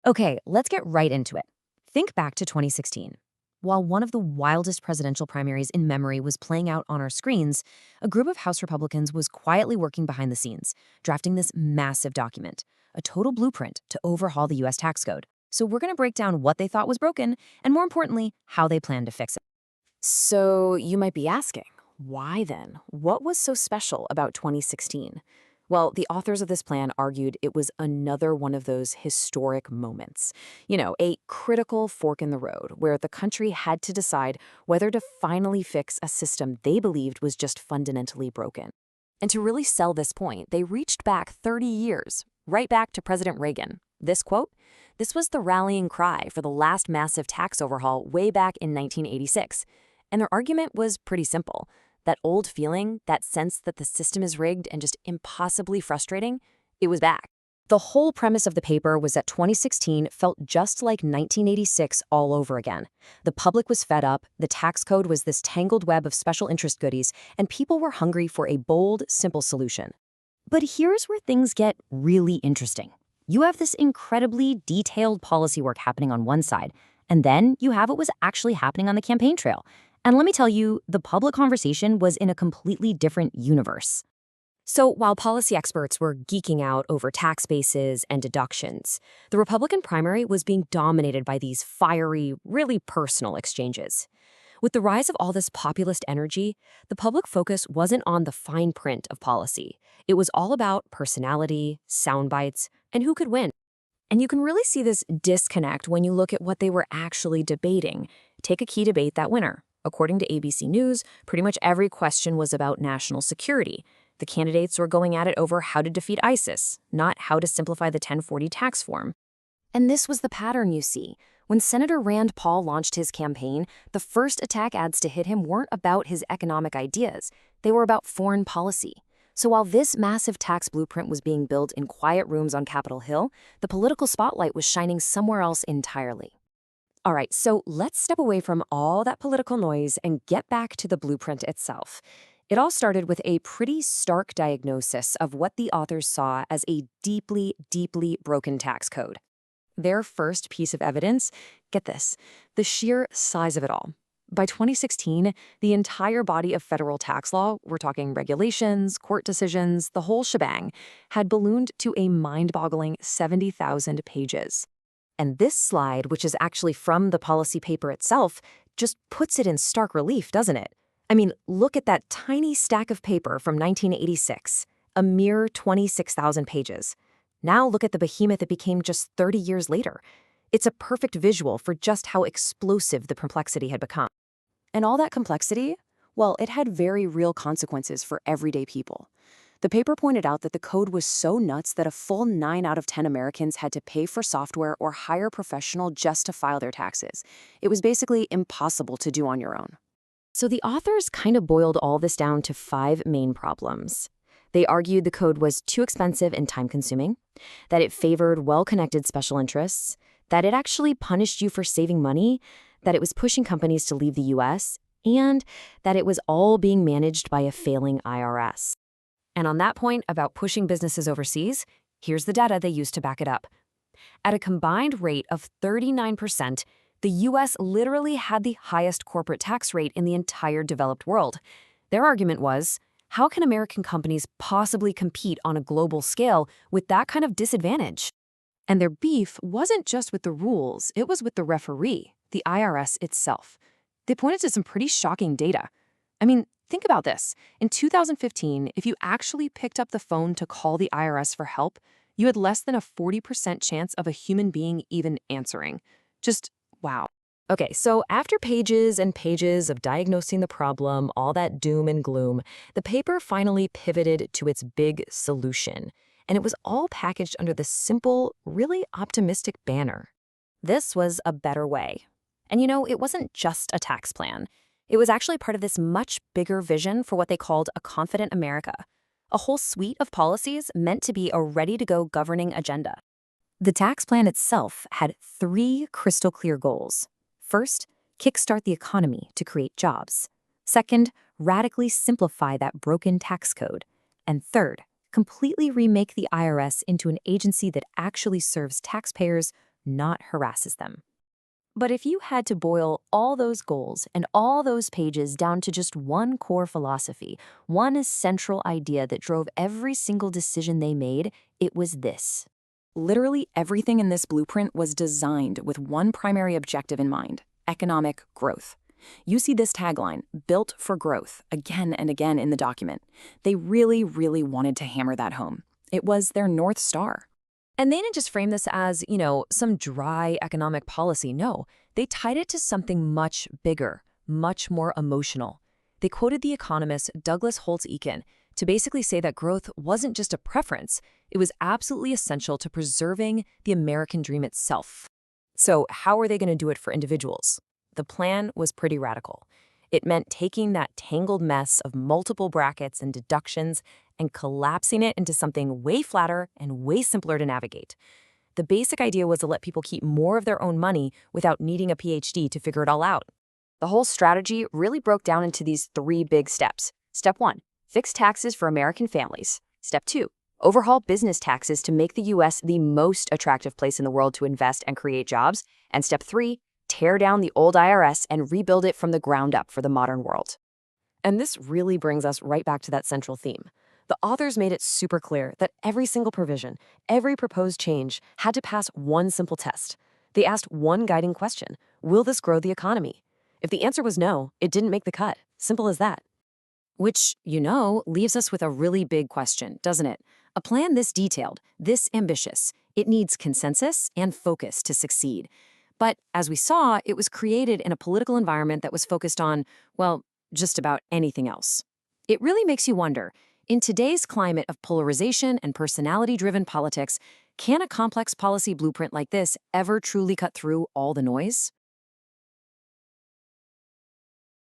Okay, let's get right into it. Think back to 2016. While one of the wildest presidential primaries in memory was playing out on our screens, a group of House Republicans was quietly working behind the scenes, drafting this massive document, a total blueprint to overhaul the US tax code. So we're going to break down what they thought was broken, and more importantly, how they plan to fix it. So you might be asking, why then? What was so special about 2016? Well, the authors of this plan argued it was another one of those historic moments. A critical fork in the road where the country had to decide whether to finally fix a system they believed was just fundamentally broken. And to really sell this point, they reached back 30 years, right back to President Reagan. This quote, this was the rallying cry for the last massive tax overhaul way back in 1986. And their argument was pretty simple. That old feeling, that sense that the system is rigged and just impossibly frustrating, it was back. The whole premise of the paper was that 2016 felt just like 1986 all over again. The public was fed up, the tax code was this tangled web of special interest goodies, and people were hungry for a bold, simple solution. But here's where things get really interesting. You have this incredibly detailed policy work happening on one side, and then you have what was actually happening on the campaign trail. And let me tell you, the public conversation was in a completely different universe. So while policy experts were geeking out over tax bases and deductions, the Republican primary was being dominated by these fiery, really personal exchanges. With the rise of all this populist energy, the public focus wasn't on the fine print of policy. It was all about personality, sound bites, and who could win. And you can really see this disconnect when you look at what they were actually debating. Take a key debate that winter. According to ABC News, pretty much every question was about national security. The candidates were going at it over how to defeat ISIS, not how to simplify the 1040 tax form. And this was the pattern you see. When Senator Rand Paul launched his campaign, the first attack ads to hit him weren't about his economic ideas. They were about foreign policy. So while this massive tax blueprint was being built in quiet rooms on Capitol Hill, the political spotlight was shining somewhere else entirely. All right, so let's step away from all that political noise and get back to the blueprint itself. It all started with a pretty stark diagnosis of what the authors saw as a deeply, deeply broken tax code. Their first piece of evidence, get this, the sheer size of it all. By 2016, the entire body of federal tax law, we're talking regulations, court decisions, the whole shebang, had ballooned to a mind-boggling 70,000 pages. And this slide, which is actually from the policy paper itself, just puts it in stark relief, doesn't it? I mean, look at that tiny stack of paper from 1986, a mere 26,000 pages. Now look at the behemoth it became just 30 years later. It's a perfect visual for just how explosive the complexity had become. And all that complexity, well, it had very real consequences for everyday people. The paper pointed out that the code was so nuts that a full 9 out of 10 Americans had to pay for software or hire a professional just to file their taxes. It was basically impossible to do on your own. So the authors kind of boiled all this down to 5 main problems. They argued the code was too expensive and time-consuming, that it favored well-connected special interests, that it actually punished you for saving money, that it was pushing companies to leave the US, and that it was all being managed by a failing IRS. And on that point about pushing businesses overseas, here's the data they used to back it up. At a combined rate of 39%, the US literally had the highest corporate tax rate in the entire developed world. Their argument was, how can American companies possibly compete on a global scale with that kind of disadvantage? And their beef wasn't just with the rules, it was with the referee, the IRS itself. They pointed to some pretty shocking data. I mean, think about this. In 2015, if you actually picked up the phone to call the IRS for help, you had less than a 40% chance of a human being even answering. Just wow. Okay, so after pages and pages of diagnosing the problem, all that doom and gloom, the paper finally pivoted to its big solution. And it was all packaged under this simple, really optimistic banner. This was a better way. And it wasn't just a tax plan. It was actually part of this much bigger vision for what they called a confident America, a whole suite of policies meant to be a ready-to-go governing agenda. The tax plan itself had 3 crystal clear goals. First, kickstart the economy to create jobs. Second, radically simplify that broken tax code. And third, completely remake the IRS into an agency that actually serves taxpayers not harasses them. But if you had to boil all those goals and all those pages down to just one core philosophy, one central idea that drove every single decision they made, it was this. Literally everything in this blueprint was designed with one primary objective in mind: economic growth. You see this tagline, "Built for Growth," again and again in the document. They really, really wanted to hammer that home. It was their North Star. And they didn't just frame this as, some dry economic policy. No, they tied it to something much bigger, much more emotional. They quoted the economist Douglas Holtz-Eakin to basically say that growth wasn't just a preference, it was absolutely essential to preserving the American dream itself. So how are they going to do it for individuals? The plan was pretty radical. It meant taking that tangled mess of multiple brackets and deductions and collapsing it into something way flatter and way simpler to navigate. The basic idea was to let people keep more of their own money without needing a PhD to figure it all out. The whole strategy really broke down into these 3 big steps. Step 1, fix taxes for American families. Step 2, overhaul business taxes to make the U.S. the most attractive place in the world to invest and create jobs. And step 3, tear down the old IRS and rebuild it from the ground up for the modern world. And this really brings us right back to that central theme. The authors made it super clear that every single provision, every proposed change had to pass one simple test. They asked one guiding question: will this grow the economy? If the answer was no, it didn't make the cut. Simple as that. Which, leaves us with a really big question, doesn't it? A plan this detailed, this ambitious, it needs consensus and focus to succeed. But as we saw, it was created in a political environment that was focused on, well, just about anything else. It really makes you wonder, in today's climate of polarization and personality-driven politics, can a complex policy blueprint like this ever truly cut through all the noise?